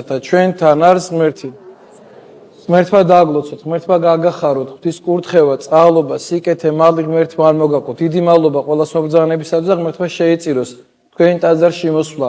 ჩვენთან არის ღმერთი. ღმერთმა დააგლოცოთ, ღმერთმა გააგახაროთ, ღვთის კურთხევა, წყალობა, სიკეთე, მადლი ღმერთმა არ მოგაყოთ. დიდი მადლობა ყველას მობრძანებისათვის და ღმერთმა შეეწიროს თქვენ ტაძარში მოსვლა.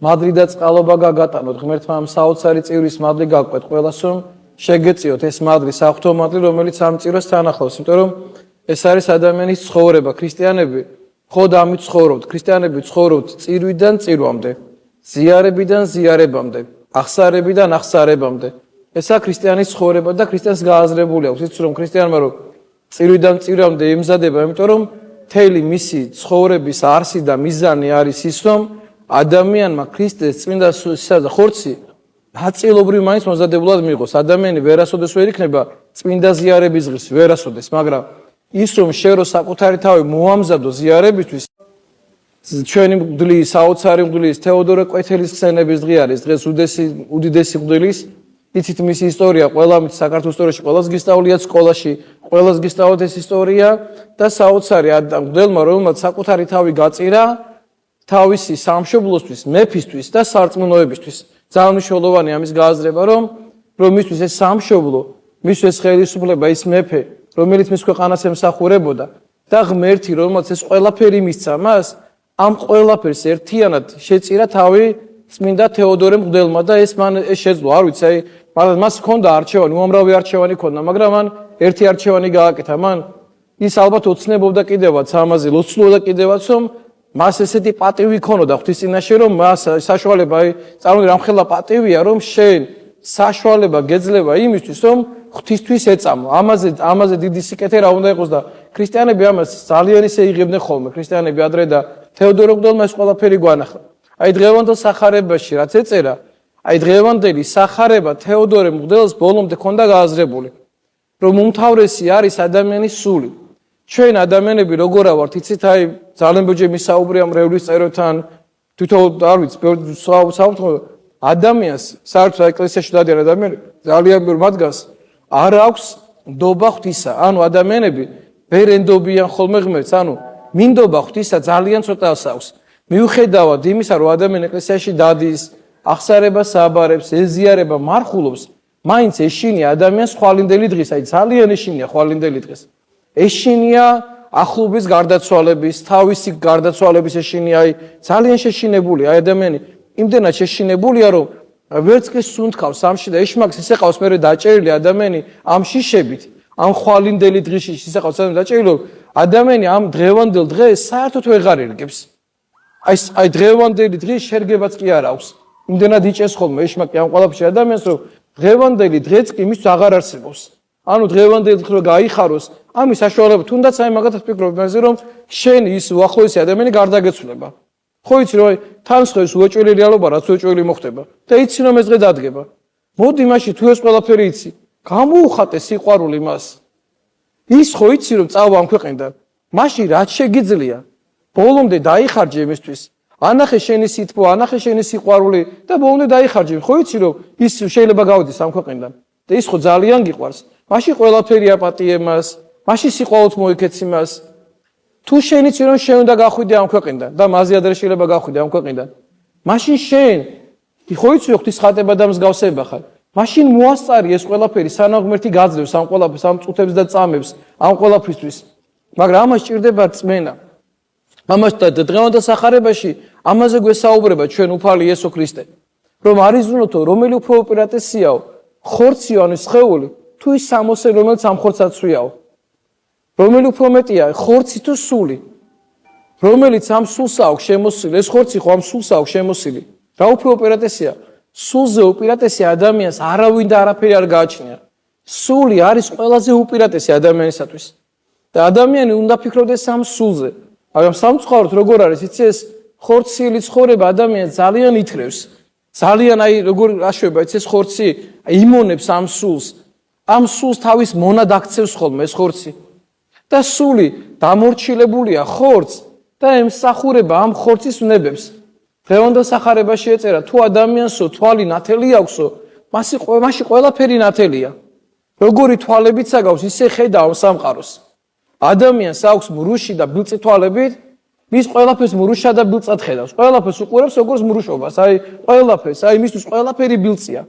მადლი და წყალობა გაგატანოთ, ღმერთმა ამ საოცარი წივრის მადლი გაგვყვეთ ყველას, რომ შეგეწიოთ ეს მადლი, საღვთო მადლი, რომელიც ამ წიროს თან ახლავს, იმიტომ რომ ეს არის ადამიანის ცხოვრება. ქრისტიანები ხოდ ამით ცხოვრობთ, ქრისტიანები ცხოვრობთ წირვიდან წირვამდე, ზიარებიდან ზიარებამდე, ახსარებიდან ახსარებამდე. ესა ქრისტიანის ცხოვრება და ქრისტიანს გააზრებული აქვს. იცით რომ ქრისტიანმა რომ წირვიდან წირვამდე ემზადება, იმიტომ რომ მთელი მისი ცხოვრების არსი და მიზანი არის ის, რომ ადამიანმა ქრისტეს წმინდა ხორცი ნაწილობრივ მაინც მომზადებულად მიიღოს. ადამიანი ვერასოდეს ვერ იქნება წმინდა ზიარების ღირს, ვერასოდეს, მაგრამ ის რომ შენ რო საკუთარი თავი მოამზადო ზიარებისთვის, ჩვენი მღვდლის, საოცარი მღვდლის, თეოდორე კვეთილის ხსენების დღე არის, დღეს უდიდესი მღვდლის, იცით მისი ისტორია, ყველამით საქართველოს ისტორიაში ყველას გისწავლიათ სკოლაში, ყველას გისწავლოთ ეს ისტორია და საოცარი მღვდელმა, რომელმაც საკუთარი თავი გაწირა თავისი სამშობლოსთვის, მეფისთვის და სარწმუნოებისთვის. ძალიან მნიშვნელოვანია ამის გააზრება, რომ მისთვის ეს სამშობლო, მისთვის ეს ხელისუფლება, ის მეფე, რომელიც მის ქვეყანას ემსახურებოდა და ღმერთი, რომელმაც ეს ყველაფერი მისცა მას, ამ ყველაფერს ერთიანად შეწირა თავი წმინდა თეოდორე მღვდელმა და ეს მან შეძლო, არ ვიცი, აი, მას ჰქონდა არჩევანი, უამრავი არჩევანი ჰქონდა, მაგრამ მან ერთი არჩევანი გააკეთა. მან ის ალბათ ოცნებობდა კიდევაც ამაზე, ლოცულობდა კიდევაც, რომ მას ესეთი პატივი ჰქონოდა ღვთის წინაშე, რომ მას საშუალება, აი, წარმოვიდგინე, რამხელა პატივია, რომ შენ საშუალება გეძლება იმისთვის, რომ ღვთისთვის ეწამო. ამაზე დიდი სიკეთე რა უნდა იყოს და ქრისტიანები ამას ძალიან ისე იღებდნენ ხოლმე. ქრისტიანები ადრე და თეოდორე მღვდელმა ეს ყველაფერი გვანახა. აი დღევანდელ სახარებაში რაც ეწერა, აი დღევანდელი სახარება თეოდორე მღვდელს ბოლომდე ქონდა გააზრებული, რომ უმთავრესი არის ადამიანის სული. ჩვენ ადამიანები როგორ ვართ, იცით, აი ძალიან ბოჯე მისაუბრია მრევლის წეროთან, თვითონ არ ვიცი, საერთოდ ადამიანს, საერთოდ ეკლესიაში დადიან ადამიანები, ძალიან ბევრ მათგანს არ აქვს ნდობა ღვთისა. ანუ ადამიანები ვერ ენდობიან ხოლმე ღმერთს, ანუ მინდობა ღვთისა ძალიან ცოტას აქვს. მიუხედავად იმისა, რომ ადამიანი ეკლესიაში დადის, ახსარებას აბარებს, ეზიარება, მარხულობს, მაინც ეშინია ადამიანს ხვალინდელი დღის, აი ძალიან ეშინია ხვალინდელი დღეს. ეშინია ახლობის გარდაცვალების, თავისი გარდაცვალების ეშინია, აი ძალიან შეშინებულია, აი ადამიანი იმდენად შეშინებულია, რომ ვერც კი სუნთქავს სამში და ეშმაკს ისე ყავს მერე დაჭერილი ადამიანი ამ შიშებით, ამ ხვალინდელი დღეში ისე ყავს დაჭერილი, რომ ადამიანი ამ დღევანდელ დღეს საერთოდ ვეღარ ერგებს. აი დღევანდელი დღის შერგებაც კი არ აქვს. იმდენად იჭეს ხოლმე ეშმაკი ამ ყველაფერში ადამიანს, რომ დღევანდელი დღეც კი მის აღარ არსებობს. ანუ დღევანდელი დღე რომ გაიხაროს, ამის საშუალება თუნდაც აი მაგათაც ფიქრობ იმაზე, რომ შენ ის უახლოესი ადამიანი გარდაგეცვლება. ხო იცი რომ თან სხვას უეჭველი რეალობა რაც უეჭველი მოხდება და იცი რომ ეს დღე დადგება. მოდი მაშინ თუ ეს ყველაფერი იცი, გამოუხატე სიყვარული მას. ის ხო იცი რომ წავა ამ ქვეყნიდან, მაშინ რაც შეგიძლია ბოლომდე დაიხარჯე იმისთვის. ანახე შენი სითბო, ანახე შენი სიყვარული და ბოლომდე დაიხარჯე. ხო იცი რომ ის შეიძლება გავიდეს ამ ქვეყნიდან და ის ხო ძალიან გიყვარს. მაშინ ყველაფერი აპატიე მას, მაშინ სიყვარულით მოიქეცი მას. თუ შენ იცი რომ შენ უნდა გახვიდე ამ ქვეყნიდან და მაზე ადრე შეიძლება გახვიდე ამ ქვეყნიდან, მაშინ შენ ხო იცი რომ ღვთის ხატება და მსგავსება ხარ. მაშინ მოასწარი ეს ყველაფერი, სანამ ღმერთი გაძლევს ამ ყველაფერს, ამ წუთებს და წამებს, ამ ყველაფრისთვის. მაგრამ ამას ჭირდება რწმენა. ამას და დღევანდელ სახარებაში ამაზე გვესაუბრება ჩვენ უფალი იესო ქრისტე, რომ არის ზრუნოთო, რომელი უფრო უპირატესიაო, ხორციო ანუ სხეული, თუ ის სამოსე, რომელიც ამ ხორცს აცვიაო. რომელი უფრო მეტია, ხორცი თუ სული? რომელიც ამ სულს აქვს შემოსილი, ეს ხორცი ხო ამ სულს აქვს შემოსილი. რა უფრო უპირატესია? სულზე უპირატესია ადამიანს არავინ და არაფერი არ გააჩნია. სული არის ყველაზე უპირატესი ადამიანისათვის. და ადამიანი უნდა ფიქრობდეს ამ სულზე. მაგრამ სამწუხაროდ როგორ არის, იცი ეს ხორცილი ცხოვრება ადამიანს ძალიან ითრევს. ძალიან აი როგორ აშვება, იცი ეს ხორცი იმონებს ამ სულს. ამ სულს თავის მონად აქცევს ხოლმე ეს ხორცი. და სული დამორჩილებულია ხორცს და ემსახურება ამ ხორცის ვნებებს. დღევანდელ სახარებაში ეწერა, თუ ადამიანსო თვალი ნათელი აქვსო, მასი ყველაფერი ნათელია. როგორი თვალებით საგავს, ისე ხედავ სამყაროს. ადამიანს აქვს მრუში და ბილწი თვალებით მის ყველაფერს მურუშა და ბილწად ხედავს. ყველაფერს უყურებს როგორც მურუშობას. აი, ყველაფერს, აი მისთვის ყველაფერი ბილწია.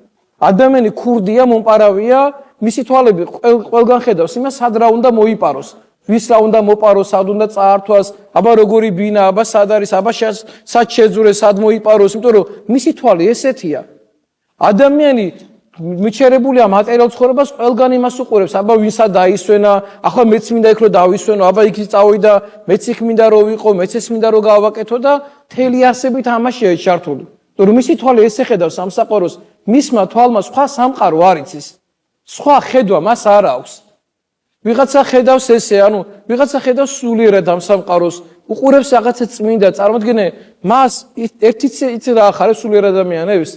ადამიანი ქურდია, მომპარავია, მისი თვალები ყველგან ხედავს იმას, სად რა უნდა მოიპაროს. ვის რა უნდა მოპაროს, სად უნდა წაართვას, აბა როგორი ბინა, აბა სად არის, აბა სად შეძურეს, სად მოიპაროს, იმიტომ რომ მისი თვალი ესეთია. ადამიანი მიჩერებულია მატერიალურ ცხოვრებას, ყველგან იმას უყურებს, აბა ვინსა დაისვენა, ახლა მეც მინდა იქ რომ დავისვენო, აბა იქ წავიდა, მეც იქ მინდა რომ ვიყო, მეც ეს მინდა რომ გავაკეთო და მთელი არსებით ამაშია ჩართული. იმიტომ რომ მისი თვალი ესე ხედავს სამსაყაროს, მისმა თვალმა სხვა სამყარო არ იცის. სხვა ხედვა მას არ აქვს. ვიღაცა ხედავს ესე, ანუ ვიღაცა ხედავს სულიერად ამ სამყაროს, უყურებს რაღაცა წმინდა, წარმოიდგინე, მას ერთი რა ახარებს სულიერ ადამიანებს.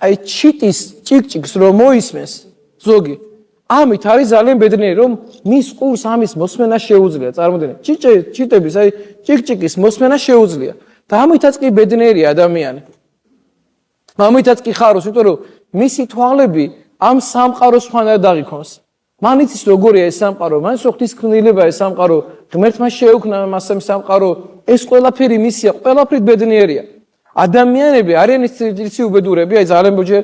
აი ჩიტის ჭიკჭიკს რომ მოისმენს ზოგი. ამით არის ძალიან ბედნიერი, რომ მის ყურს ამის მოსმენა შეუძლია, წარმოიდგინე. ჩიტების აი ჭიკჭიკის მოსმენა შეუძლია. და ამითაც კი ბედნიერია ადამიანი. ამითაც კი ხარობს, იმიტომ რომ მისი თვალები ამ სამყაროს სხვანაირად აღიქონს. მან იცის როგორია ეს სამყარო, მან ღვთის ქმნილება ეს სამყარო, ღმერთმა შეეუქმნა მას ამ სამყარო, ეს ყველაფერი მისია, ყველაფრით ბედნიერია. ადამიანები არიან იცი უბედურები, აი ძალიან ბოჯერ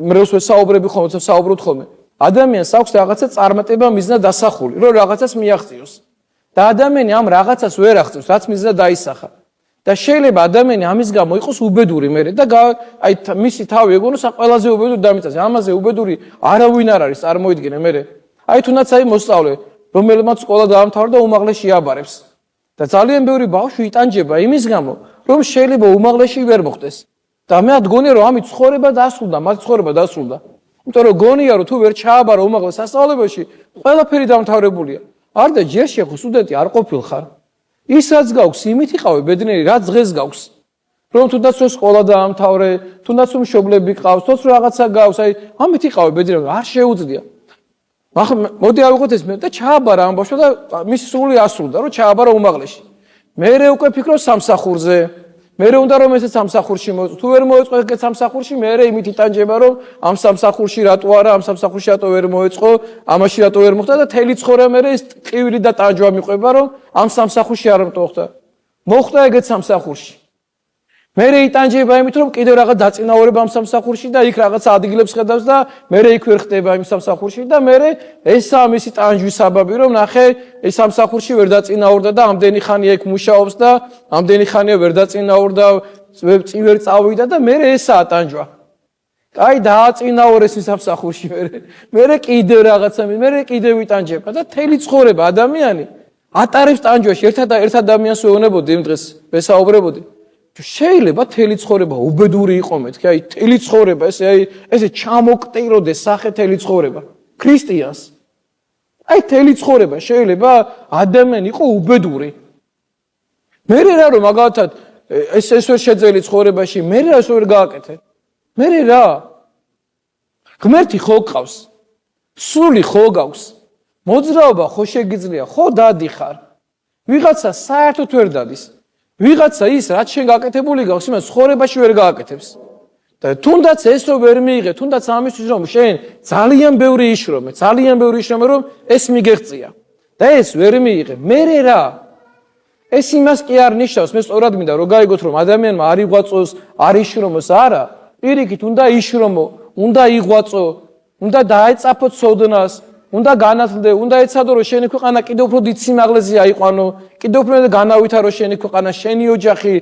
მრევლს ვესაუბრები ხოლმე, საუბრობთ ხოლმე. ადამიანს აქვს რაღაცა წარმატება მიზნა დასახული, რომ რაღაცას მიაღწიოს. და ადამიანი ამ რაღაცას ვერ აღწევს, რაც მიზნა დაისახა. და შეიძლება ადამიანი ამის გამო იყოს უბედური მერე და აი მისი თავი ეგონოს ყველაზე უბედური დამიწას. ამაზე უბედური არავინ არ არის, წარმოიდგინე მერე. აი თუნდაც აი მოსწავლე, რომელმაც სკოლა დაამთავრა და უმაღლესში აბარებს. და ძალიან ბევრი ბავშვი იტანჯება იმის გამო, რომ შეიძლება უმაღლესში ვერ მოხდეს. და მე ადგონია რომ ამით ცხოვრება დასრულდა, მათ ცხოვრება დასრულდა. იმიტომ რომ გონია რომ თუ ვერ ჩააბარა უმაღლეს სასწავლებელში, ყველაფერი დამთავრებულია. არ და ჯერ შეხო სტუდენტი არ ყოფილხარ. ის რაც გაქვს, იმით იყავი ბედნიერი, რაც დღეს გაქვს. რომ თუნდაც რომ სკოლა დაამთავრე, თუნდაც რომ მშობლები ყავს, თუნდაც რომ რაღაცა გაქვს, აი ამით იყავი ბედნიერი, არ შეუძლია. ახლა მოდი ავიღოთ ეს მე და ჩააბარა ამ ბავშვს და მისი სული ასრულდა, რომ ჩააბარა უმაღლესში. მე უკვე ფიქრობ სამსახურზე. მე უნდა რომ ესეც სამსახურში მოეწყო. თუ ვერ მოეწყო ეგეთ სამსახურში, მე იმით იტანჯება, რომ ამ სამსახურში რატო არა, ამ სამსახურში რატო ვერ მოეწყო, ამაში რატო ვერ მოხდა და თელი ცხოვრება მე ეს ყივილი და ტანჯვა მიყვება, რომ ამ სამსახურში არ მოხდა. მოხდა ეგეთ სამსახურში. მე იტანჯება იმით, რომ კიდევ რაღაც დაწინაურება ამ სამსახურში და იქ რაღაც ადგილებს ხედავს და მე იქ ვერ ხდება იმ სამსახურში და მე ესაა მისი ტანჯვის საბაბი, რომ ნახე ეს სამსახურში ვერ დაწინაურდა და ამდენი ხანია იქ მუშაობს და ამდენი ხანია ვერ დაწინაურდა, ვერ წავიდა და მე ესაა ტანჯვა. აი დააწინაურეს ის სამსახურში მე კიდევ რაღაცა მე კიდევ იტანჯება და თელი ცხოვრება ადამიანი ატარებს ტანჯვაში ერთ ადამიანს ვეუბნებოდი იმ დღეს ვესაუბრებოდი. შეიძლება თელი ცხოვრება უბედური იყო მეთქი, აი თელი ცხოვრება ესე ჩამოკტიროდეს სახე თელი ცხოვრება ქრისტიანს. აი თელი ცხოვრება შეიძლება ადამიანი იყო უბედური. მე რა რომ მაგალითად ეს ვერ შეძლელი ცხოვრებაში, მე რა ეს ვერ გააკეთე. მე რა ღმერთი ხო გყავს, სული ხო გაქვს, მოძრაობა ხო შეგიძლია, ხო დადიხარ. ვიღაცა საერთოდ ვერ დადის. ვიღაცა ის რაც შენ გაკეთებული გაქვს, იმას ცხოვრებაში ვერ გააკეთებს. და თუნდაც ეს რო ვერ მიიღე, თუნდაც ამისთვის რომ შენ ძალიან ბევრი იშრომე, რომ ეს მიგეღწია. და ეს ვერ მიიღე. მე რა? ეს იმას კი არ ნიშნავს, მე სწორად მინდა რომ გაიგოთ რომ ადამიანმა არ იღვაწოს, არ იშრომოს, არა. პირიქით უნდა იშრომო, უნდა იღვაწო, უნდა დაეწაფო ცოდნას. უნდა განათლდე, უნდა ეცადო რომ შენი ქვეყანა კიდევ უფრო დიდ სიმაღლეზე აიყვანო, კიდევ უფრო განავითარო შენი ქვეყანა, შენი ოჯახი,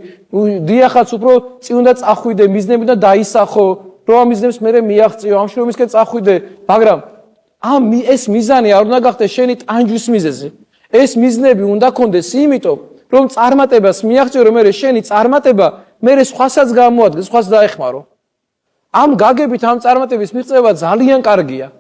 დიახაც უფრო წინ უნდა წახვიდე, მიზნები და დაისახო, რომ ამ მიზნებს მე მიაღწიო, ამ შრომისკენ წახვიდე, მაგრამ ეს მიზანი არ უნდა გახდეს შენი ტანჯვის მიზეზი. ეს მიზნები უნდა კონდეს იმიტომ, რომ წარმატებას მიაღწიო, რომ მე შენი წარმატება მე სხვასაც გამოადგეს, სხვას დაეხმარო. ამ გაგებით ამ წარმატების მიღწევა ძალიან კარგია.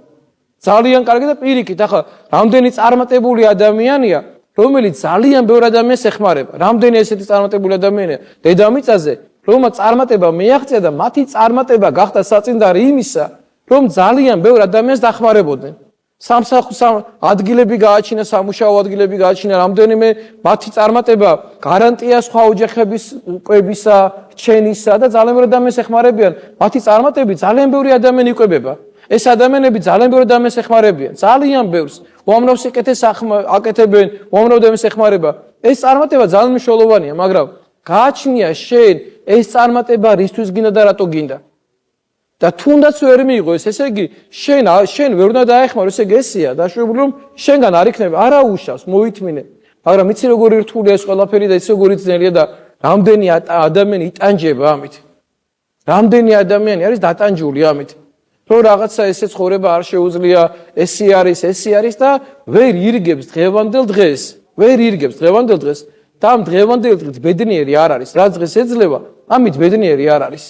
ძალიან კარგი და პირიქით, ახლა რამდენი წარმატებული ადამიანია, რომელიც ძალიან ბევრ ადამიანს ეხმარება. რამდენი ესეთი წარმატებული ადამიანია დედამიწაზე, რომელმაც წარმატება მიაღწია და მათი წარმატება გახდა საწინდარი იმისა, რომ ძალიან ბევრ ადამიანს დახმარებოდნენ. ადგილები გააჩინა, სამუშაო ადგილები გააჩინა, რამდენიმე მათი წარმატება გარანტია სხვა ოჯახების კვებისა, ჩენისა და ძალიან ბევრ ადამიანს ეხმარებიან. მათი წარმატებით ძალიან ბევრი ადამიანი იკვებება. ეს ადამიანები ძალიან ბევრ ადამიანს ეხმარებიან, ძალიან ბევრს. უამრავ სიკეთეს აკეთებენ, უამრავ ადამიანს ეხმარება. ეს წარმატება ძალიან მნიშვნელოვანია, მაგრამ გააჩნია შენ ეს წარმატება რისთვის გინდა და რატო გინდა. და თუნდაც ვერ მიიღო ესე იგი შენ ვერ უნდა დაეხმარო, ესე იგი ესეა დაშვებული რომ შენგან არ იქნება, არა უშავს, მოითმინე. მაგრამ იცი როგორი რთულია ეს ყველაფერი და იცი როგორი ძნელია და რამდენი ადამიანი იტანჯება ამით. რამდენი ადამიანი არის დატანჯული ამით. რომ რაღაცა ესე ცხოვრება არ შეუძლია, ესე არის და ვერ ირგებს დღევანდელ დღეს. ვერ ირგებს დღევანდელ დღეს. და ამ დღევანდელ დღეს ბედნიერი არ არის. რაც დღეს ეძლევა, ამით ბედნიერი არ არის.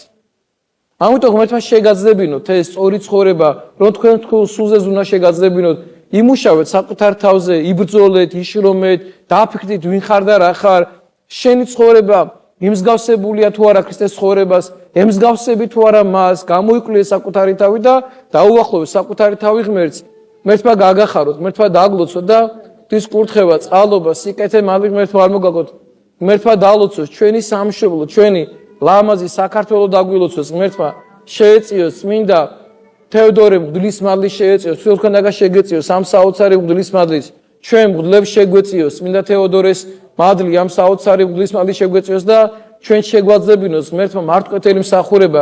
ამიტომ ღმერთმა შეგაძლებინოთ ეს სწორი ცხოვრება, რომ თქვენ სულზეც უნდა შეგაძლებინოთ, იმუშავეთ საკუთარ თავზე, იბრძოლეთ, იშრომეთ, დააფიქრდით ვინ ხარ და რა ხარ, შენი ცხოვრება იმსგავსებულია თუ არა ქრისტეს ცხოვრებას, ემსგავსები თუ არა მას, გამოიკვლიე საკუთარი თავი და დაუახლოვე საკუთარი თავი ღმერთს. ღმერთმა გაგახაროთ, ღმერთმა დააგლოცოთ და ღვთის კურთხევა, წყალობა, სიკეთე მადლი ღმერთმა არ მოგაგოთ. ღმერთმა დაალოცოს ჩვენი სამშობლო, ჩვენი ლამაზი საქართველო დაგვილოცოს, ღმერთმა შეეწიოს წმინდა თეოდორე მღვდლის მადლი შეეწიოს, თქვენ დაგა შეგეწიოს ამ საოცარი მღვდლის მადლით. ჩვენ მღვდლებს შეგვეწიოს წმინდა თეოდორეს მადლი, ამ საოცარი მღვდლის მადლი შეგვეწიოს და ჩვენ შეგვაძლებინოს ღმერთმა მართლმსახველი მსახურება.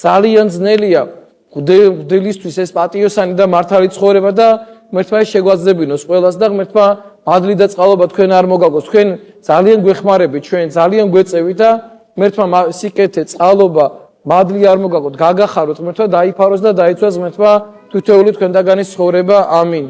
ძალიან ძნელია მღვდლისთვის ეს პატიოსანი და მართალი ცხოვრება და ღმერთმა შეგვაძლებინოს ყველას და ღმერთმა მადლი და წყალობა თქვენ არ მოგაგოს. თქვენ ძალიან გვეხმარებით, ჩვენ ძალიან გვეწევით და ღმერთმა სიკეთე, წყალობა, მადლი არ მოგაგოთ, გაგახაროთ ღმერთმა, დაიფაროს და დაიცვას ღმერთმა თითოეული თქვენთაგანის ცხოვრება. ამინ.